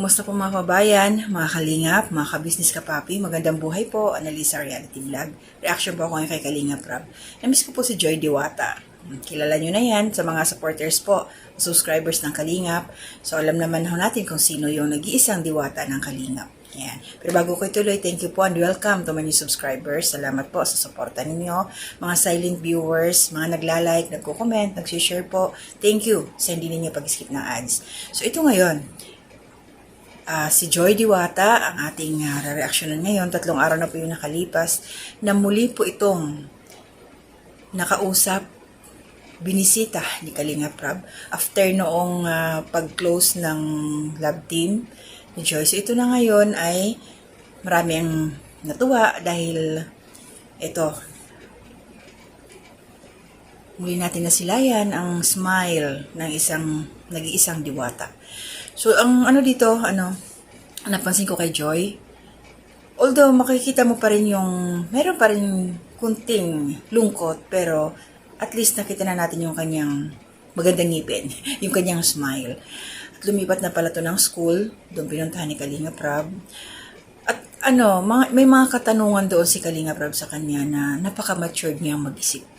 Kumusta po mga kabayan, mga kalingap, mga kabisnes kapapi, magandang buhay po, Analisa Reality Vlog. Reaction po ako ngayon kay Kalingap Rob. Namiss ko po si Joy Diwata. Kilala nyo na yan sa mga supporters po, subscribers ng Kalingap. So alam naman ho natin kung sino yung nag-iisang diwata ng Kalingap. Yan. Pero bago ko ituloy, thank you po and welcome to my new subscribers. Salamat po sa suporta ninyo. Mga silent viewers, mga nagla-like, nagko-comment, nag-share po. Thank you sa hindi ninyo pag-skip ng ads. So ito ngayon, si Joy Diwata, ang ating re-reactionan ngayon. 3 araw na po yung nakalipas na muli po itong nakausap, binisita ni Kalingap Rob after noong pag-close ng love team ni Joy. So ito na ngayon ay marami ang natuwa dahil ito, muli natin nasilayan ang smile ng nag-iisang diwata. So, ang dito, napansin ko kay Joy, although makikita mo pa rin meron pa rin kunting lungkot, pero at least nakita na natin yung kanyang magandang ngipin, yung kanyang smile. At lumipat na pala to ng school, doon pinuntahan ni Kalingap Rob. At may mga katanungan doon si Kalingap Rob sa kanya na napaka-matured niyang mag-isip.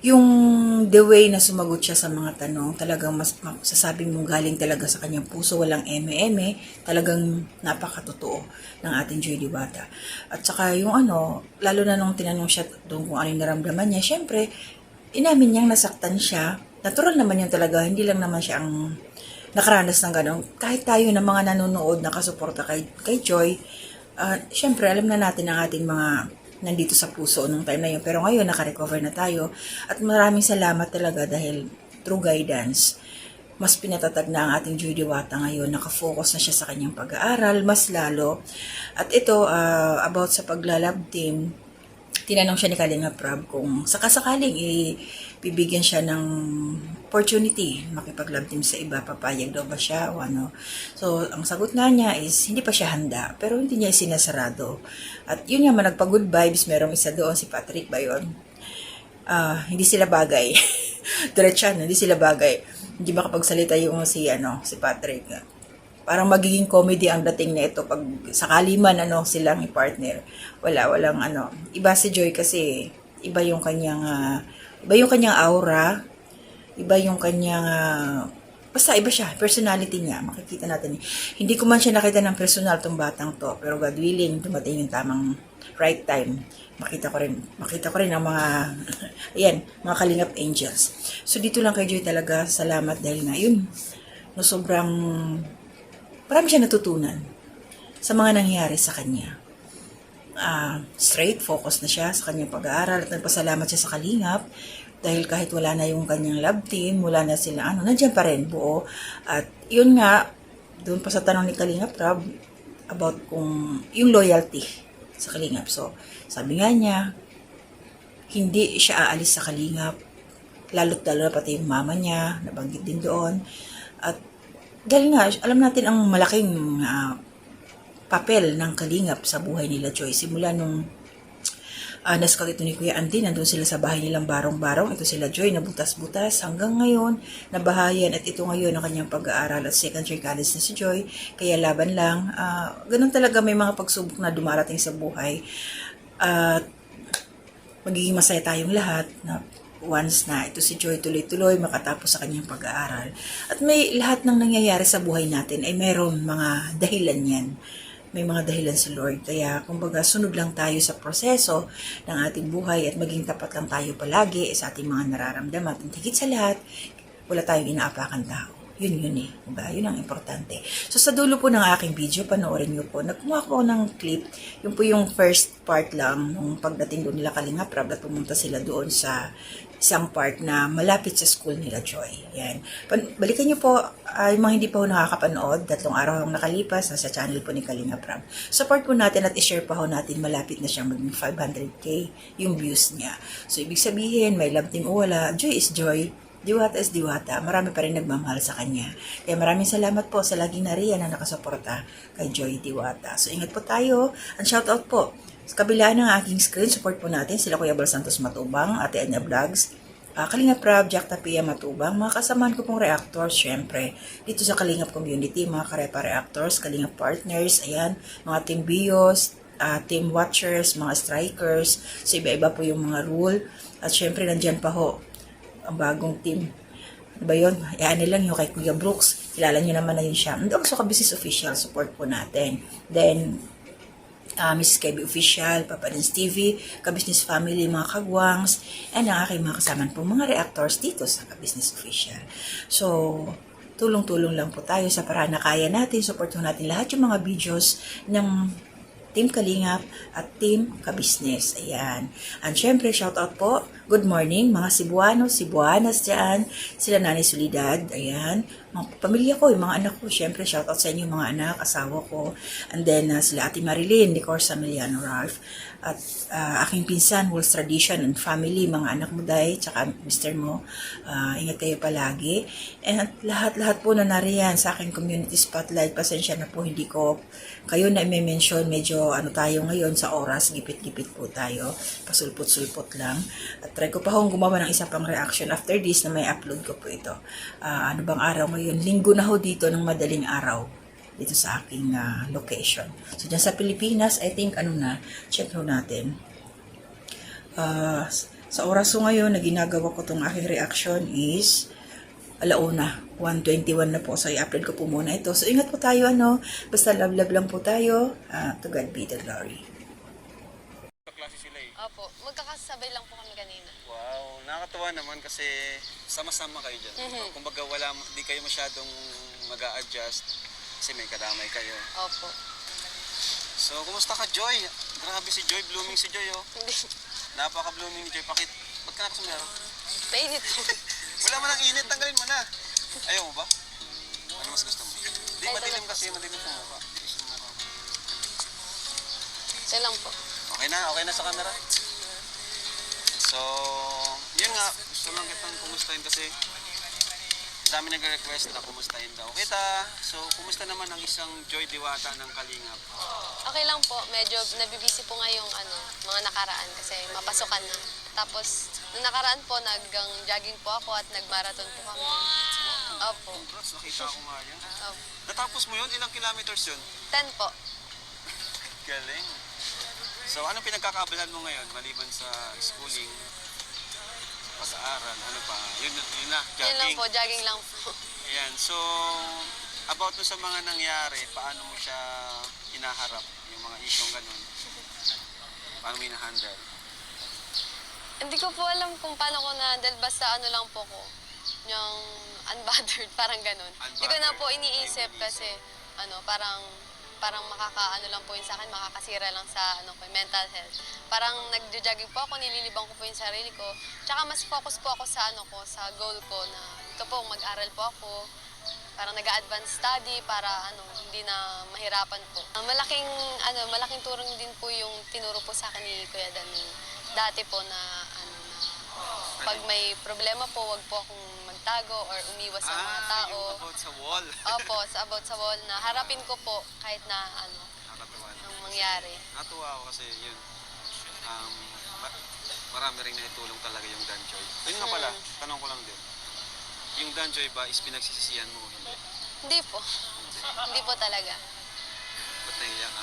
Yung the way na sumagot siya sa mga tanong, talagang masasabi mong galing talaga sa kanyang puso, walang eme-eme, talagang napakatotoo ng ating Joy Diwata. At saka yung lalo na nung tinanong siya doon kung ano yung naramdaman niya, syempre, inamin niyang nasaktan siya. Natural naman yun talaga, hindi lang naman siya ang nakaranas ng gano'n. Kahit tayo na mga nanonood, nakasuporta kay Joy, syempre, alam na natin ang ating mga nandito sa puso nung time na yun. Pero ngayon, naka-recover na tayo. At maraming salamat talaga dahil through guidance, mas pinatatag na ang ating Joy Diwata ngayon. Nakafocus na siya sa kanyang pag-aaral, mas lalo. At ito, about sa paglalab team, tinanong siya ni Kalingap Rob kung sakasakaling bibigyan siya ng opportunity makipag-love team sa iba, papayag daw ba siya o ano. So, ang sagot nga niya is hindi pa siya handa, pero hindi niya sinasarado. At yun nga, nagpa-good vibes, merong isa doon, si Patrick ba yun? Hindi sila bagay. Diretsan, hindi sila bagay. Hindi makapagsalita yung si Patrick. Parang magiging comedy ang dating na ito pag sakali man silang i-partner. Walang Iba si Joy kasi iba yung kanyang aura, iba yung kanyang basta iba siya, personality niya, makikita natin. Hindi ko man siya nakita ng personal tong batang to, pero God willing, dumating yung tamang right time. Makita ko rin ang mga mga Kalingap angels. So dito lang kay Joy talaga, salamat dahil na yun. Sobrang marami siya natutunan sa mga nangyayari sa kanya. Straight, focus na siya sa kanyang pag-aaral at nagpasalamat siya sa Kalingap dahil kahit wala na yung kanyang love team, wala na sila, nandiyan pa rin, buo. At yun nga, doon pa sa tanong ni Kalingap Rob about kung yung loyalty sa Kalingap. So, sabi nga niya, hindi siya aalis sa Kalingap, lalo't lalo na pati yung mama niya, nabanggit din doon. At dahil nga, alam natin ang malaking papel ng Kalingap sa buhay nila Joy. Simula nung nascout ito ni Kuya Andy, nandun sila sa bahay nilang barong-barong. Ito sila Joy, nabutas-butas hanggang ngayon, nabahayan. At ito ngayon ang kanyang pag-aaral at second year college na si Joy. Kaya laban lang. Ganun talaga, may mga pagsubok na dumarating sa buhay. At magiging masaya tayong lahat na once na ito si Joy tuloy-tuloy makatapos sa kanyang pag-aaral. At may lahat ng nangyayari sa buhay natin ay mayroon mga dahilan yan. May mga dahilan sa Lord. Kaya, kumbaga, sunod lang tayo sa proseso ng ating buhay at maging tapat lang tayo palagi sa ating mga nararamdaman. At higit sa lahat, wala tayong inaapakan tao. Yun diba? Yun ang importante. So, sa dulo po ng aking video, panoorin nyo po. Nagkumuha ko ng clip. Yun po yung first part lang nung pagdating doon nila Kalingap Rob at pumunta sila doon sa isang part na malapit sa school nila Joy. Yan. Balikan nyo po, yung mga hindi pa ho nakakapanood, 3 araw ang nakalipas, nasa channel po ni Kalingap Rob. Support po natin at i-share pa ho natin, malapit na siyang maging 500k yung views niya. So, ibig sabihin, may love team o wala, Joy is Joy. Diwata is Diwata, marami pa rin nagmamahal sa kanya. Kaya maraming salamat po sa laging nariyan na nakasuporta kay Joy Diwata. So ingat po tayo, and shoutout po sa kabilaan ng aking screen, support po natin sila Kuya Bal Santos Matubang, Ate Anya Vlogs, Kalingap Prab, Jack Tapia Matubang, mga kasamahan ko pong reactors, syempre, dito sa Kalingap Community, mga karepa reactors, Kalingap Partners, ayan, mga Team Bios, Team Watchers, mga Strikers, so iba-iba po yung mga rule, at syempre, nandyan pa ho, ang bagong team. Ano ba yun? Ayan lang yung kay Kuya Brooks, kilala nyo naman na yun siya. And also, ka-business official, support po natin. Then, Mrs. Kevin Official, Papa Dins TV, Ka-Business Family, mga kagwangs, and ang aking mga kasaman po, mga reactors dito sa Ka-Business Official. So, tulong-tulong lang po tayo sa paraan na kaya natin, support natin lahat yung mga videos ng Team Kalingap at Team Ka-Business. Ayan. And syempre, shoutout po. Good morning, mga Cebuanos, Cebuanas dyan. Sila Nanay Solidad. Ayan. Mga pamilya ko, yung mga anak ko. Syempre, shoutout sa inyo mga anak, asawa ko. And then, sila Ate Marilyn, Nicor Samiliano Ralph. At aking pinsan, Wolves Tradition and Family, mga anak mo dahil, tsaka Mr. mo. Ingat kayo palagi. And at lahat-lahat po na nariyan sa aking community spotlight, pasensya na po, hindi ko kayo na i-mention, medyo tayo ngayon sa oras, gipit-gipit po tayo, pasulpot-sulpot lang. At try ko pa hong gumawa ng isa pang reaction after this na may upload ko po ito. Ano bang araw ngayon? Linggo na ho dito ng madaling araw dito sa aking location. So, dyan sa Pilipinas, I think, check ho natin. Sa oras ko ngayon na ginagawa ko itong aking reaction is alauna, 1:21 na po. So, i-upload ko po muna ito. So, ingat po tayo, basta love-love lang po tayo. To God be the glory. Kaklase sila eh. Opo, magkakasabay lang po kami kanina. Wow, nakakatuwa naman kasi sama-sama kayo dyan. Kumbaga di kayo masyadong mag-a-adjust kasi may kadamay kayo. Opo. So, kumusta ka, Joy? Grabe si Joy, blooming si Joy, oh. Hindi. Napaka-blooming ni Joy. Ba't ka nakasumero? Painit po. Wala man ang init, tanggalin mo na. Ayaw mo ba? Ano mas gusto mo? Di, madilim kasi, madilim sa mukha. Siya lang po. Okay na sa camera. So, yun nga, gusto lang kitang kumustahin kasi dami nag-request na kumustahin daw kita. So, kumusta naman ang isang Joy Diwata ng Kalingap? Okay lang po, medyo nabibisi po ngayong mga nakaraan kasi mapasukan na. Tapos, nung nakaraan po, nag-jogging po ako at nag-marathon po kami. Opo. Congrats, nakita ko nga yun. Opo. Natapos mo yun? Ilang kilometers yun? 10 po. Galing. So, anong pinagkakaabalahan mo ngayon maliban sa schooling, sa pag-aaral, ano pa? Yun na, jogging. Yun lang po, jogging lang po. Ayan, so, about sa mga nangyari, paano mo siya hinaharap, yung mga isyong ganun? Paano mo hinahandle? Hindi ko po alam kung paano ko na-handle, basta lang po ko. Yung unbothered, parang ganun. Hindi ko na po iniisip kasi parang makakaano lang po yun sa akin, makakasira lang sa mental health. Parang nagjo-jogging po ako, nililibang ko po yung sarili ko. Tsaka mas focus po ako sa sa goal ko na ito po, mag-aral po ako. Parang nag-advance study para hindi na mahirapan po. Malaking turong din po yung tinuro po sa akin ni Kuya Dan dati po na pag may problema po, wag po akong magtago or umiwas sa mga tao. Yung about sa wall. Opo, about sa wall na harapin ko po kahit na Nakakatuwa naman. ang mangyari. Natuwa ako kasi yun. Marami rin naitulong talaga yung Danjoy. Yun nga pala, tanong ko lang din. Yung Danjoy ba is pinagsisisihan mo? Hindi. Hindi po. Hindi po talaga. Ba't nahiya ka?